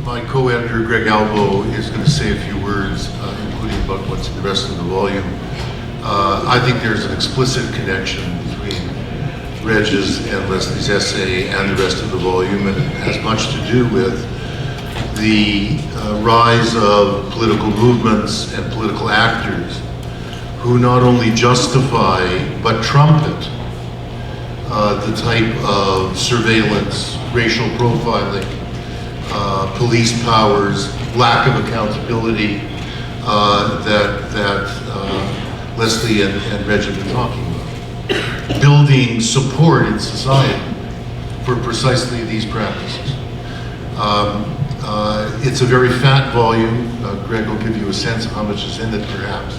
my co-editor, Greg Albo, is going to say a few words, including about what's in the rest of the volume. I think there's an explicit connection between Reg's and Leslie's essay and the rest of the volume, and it has much to do with the rise of political movements and political actors who not only justify but trumpet the type of surveillance, racial profiling, police powers, lack of accountability that Leslie and Reg have been talking about. Building support in society for precisely these practices. It's a very fat volume. Greg will give you a sense of how much is in it, perhaps.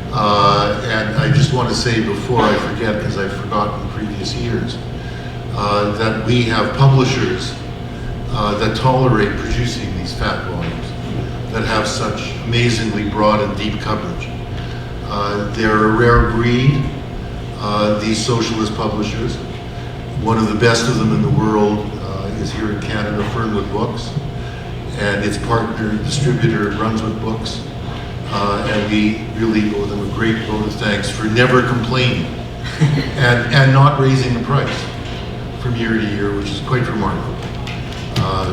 And I just want to say before I forget, because I've forgotten in previous years, that we have publishers that tolerate producing these fat volumes, that have such amazingly broad and deep coverage. They're a rare breed, these socialist publishers. One of the best of them in the world is here in Canada, Fernwood Books, and its partner, distributor, Brunswick Books. And we really owe them a great vote of thanks for never complaining and not raising the price from year to year, which is quite remarkable.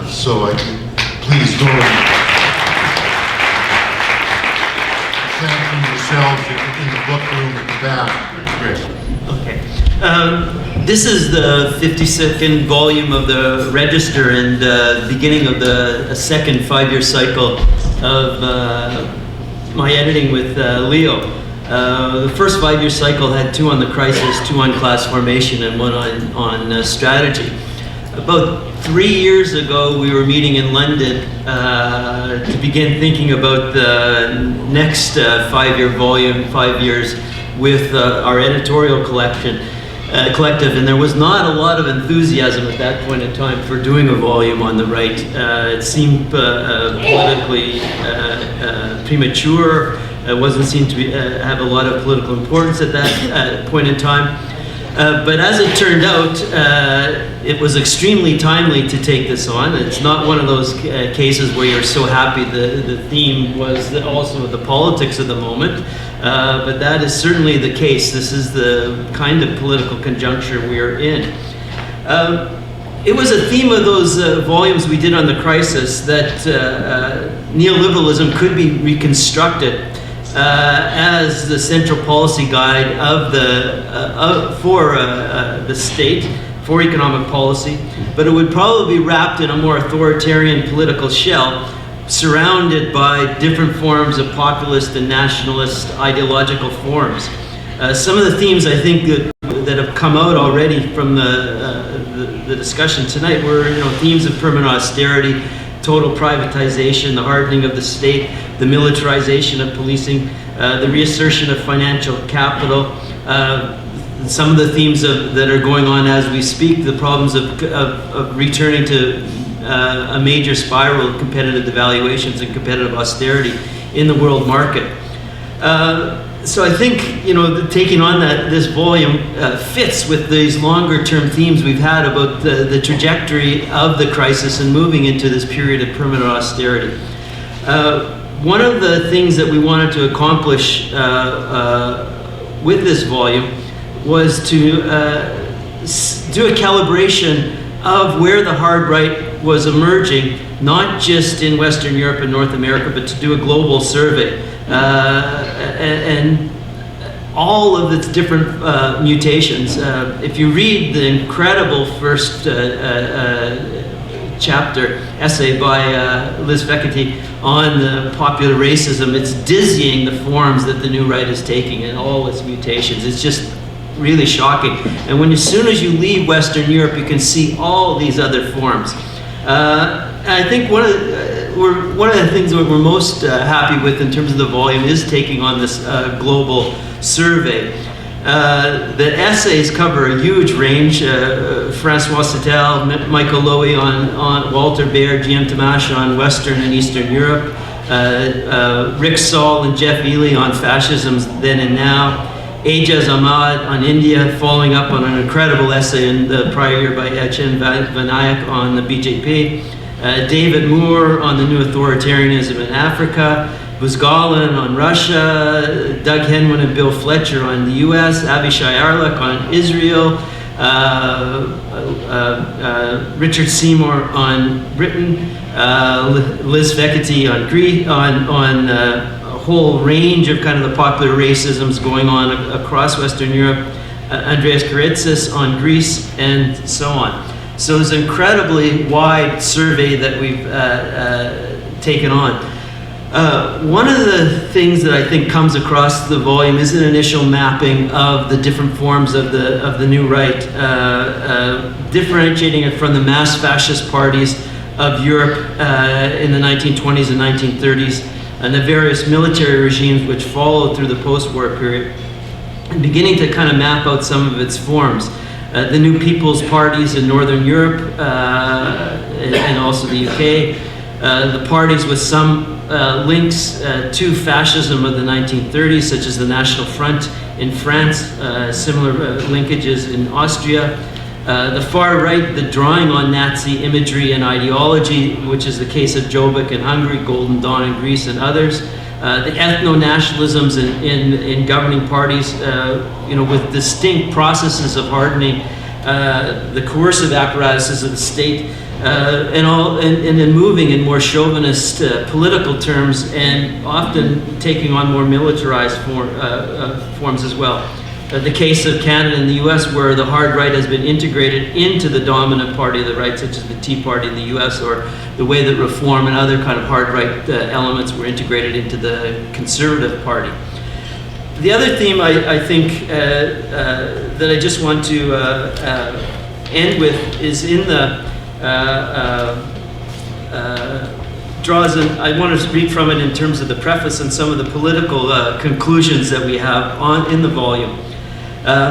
So please go and thank them yourselves in the book room at the back. Great. Okay. This is the 52nd volume of the Register and beginning of the second 5-year cycle of my editing with Leo. The first 5-year cycle had 2 on the crisis, 2 on class formation, and 1 on strategy. About 3 years ago, we were meeting in London to begin thinking about the next 5-year volume, 5 years, with our editorial collective, and there was not a lot of enthusiasm at that point in time for doing a volume on the right. It seemed politically premature. It wasn't seen to have a lot of political importance at that point in time. But as it turned out, it was extremely timely to take this on. It's not one of those cases where you're so happy the theme was also the politics of the moment, but that is certainly the case. This is the kind of political conjuncture we're in. It was a theme of those volumes we did on the crisis that neoliberalism could be reconstructed as the central policy guide of for the state, for economic policy, but it would probably be wrapped in a more authoritarian political shell, surrounded by different forms of populist and nationalist ideological forms. Some of the themes I think that have come out already from the discussion tonight were, themes of permanent austerity, total privatization, the hardening of the state, the militarization of policing, the reassertion of financial capital, some of the themes that are going on as we speak, the problems of returning to a major spiral of competitive devaluations and competitive austerity in the world market. So I think, taking on this volume fits with these longer term themes we've had about the trajectory of the crisis and moving into this period of permanent austerity. One of the things that we wanted to accomplish with this volume was to do a calibration of where the hard right was emerging, not just in Western Europe and North America, but to do a global survey. And all of its different mutations. If you read the incredible first chapter essay by Liz Fekete on the popular racism, it's dizzying the forms that the new right is taking and all its mutations. It's just really shocking. And as soon as you leave Western Europe, you can see all these other forms. I think one of the things that we're most happy with in terms of the volume is taking on this global survey. The essays cover a huge range. Francois Sattel, Michael Lowy on Walter Baer, GM Tamash on Western and Eastern Europe, Rick Saul and Jeff Ely on fascism's then and now, Ajaz Ahmad on India, following up on an incredible essay in the prior year by Etienne Vanayak on the BJP. David Moore on the new authoritarianism in Africa, Buzgalin on Russia, Doug Henwin and Bill Fletcher on the US, Avishai Arlek on Israel, Richard Seymour on Britain, Liz Fekete on Greece, on a whole range of kind of the popular racisms going on across Western Europe, Andreas Karitsis on Greece, and so on. So it's an incredibly wide survey that we've taken on. One of the things that I think comes across the volume is an initial mapping of the different forms of the new right, differentiating it from the mass fascist parties of Europe in the 1920s and 1930s, and the various military regimes which followed through the post-war period, and beginning to kind of map out some of its forms. The new people's parties in Northern Europe and also the UK, the parties with some links to fascism of the 1930s, such as the National Front in France, similar linkages in Austria. The far right, the drawing on Nazi imagery and ideology, which is the case of Jobbik in Hungary, Golden Dawn in Greece, and others. The ethno-nationalisms in governing parties, with distinct processes of hardening, the coercive apparatuses of the state, and then moving in more chauvinist political terms, and often taking on more militarized forms as well. The case of Canada and the US, where the hard right has been integrated into the dominant party of the right, such as the Tea Party in the US, or the way that Reform and other kind of hard right elements were integrated into the Conservative Party. The other theme I think that I just want to end with is in the draws, and I want to read from it in terms of the preface and some of the political conclusions that we have in the volume.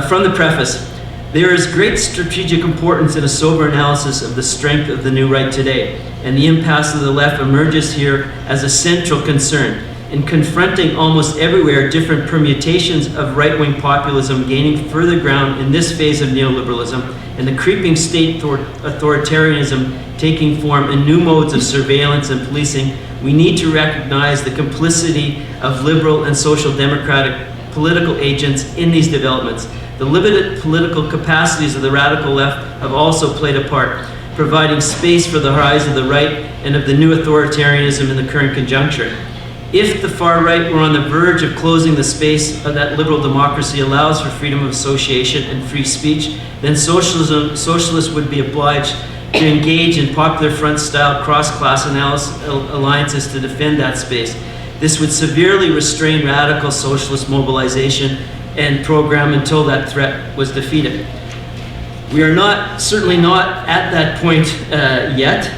From the preface, there is great strategic importance in a sober analysis of the strength of the new right today, and the impasse of the left emerges here as a central concern in confronting almost everywhere different permutations of right-wing populism gaining further ground in this phase of neoliberalism, and the creeping state authoritarianism taking form in new modes of surveillance and policing. We need to recognize the complicity of liberal and social democratic political agents in these developments. The limited political capacities of the radical left have also played a part, providing space for the rise of the right and of the new authoritarianism in the current conjuncture. If the far right were on the verge of closing the space that liberal democracy allows for freedom of association and free speech, then socialists would be obliged to engage in popular front-style cross-class alliances to defend that space. This would severely restrain radical socialist mobilization and program until that threat was defeated. We are certainly not at that point yet,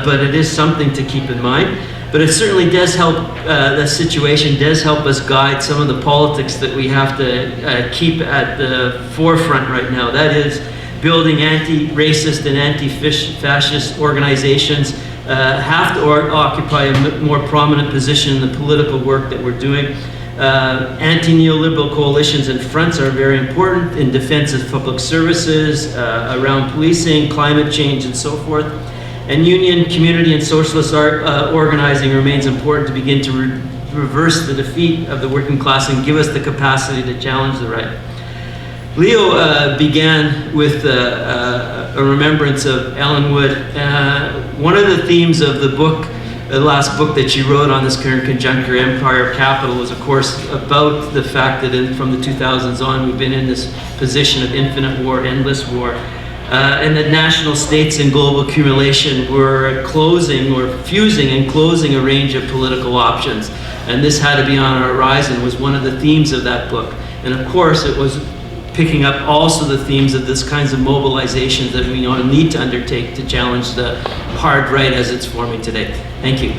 but it is something to keep in mind. But it certainly does help, the situation does help us guide some of the politics that we have to keep at the forefront right now. That is, building anti-racist and anti-fascist organizations have to occupy a more prominent position in the political work that we're doing. Anti-neoliberal coalitions and fronts are very important in defense of public services, around policing, climate change, and so forth. And union, community, and socialist organizing remains important to begin to reverse the defeat of the working class and give us the capacity to challenge the right. Leo began with a remembrance of Ellen Wood. One of the themes of the book, the last book that she wrote on this current conjuncture, Empire of Capital, was of course about the fact that from the 2000s on we've been in this position of infinite war, endless war. And that national states and global accumulation were closing or fusing and closing a range of political options. And this had to be on our horizon, was one of the themes of that book. And of course it was picking up also the themes of this kinds of mobilizations that we need to undertake to challenge the hard right as it's forming today. Thank you.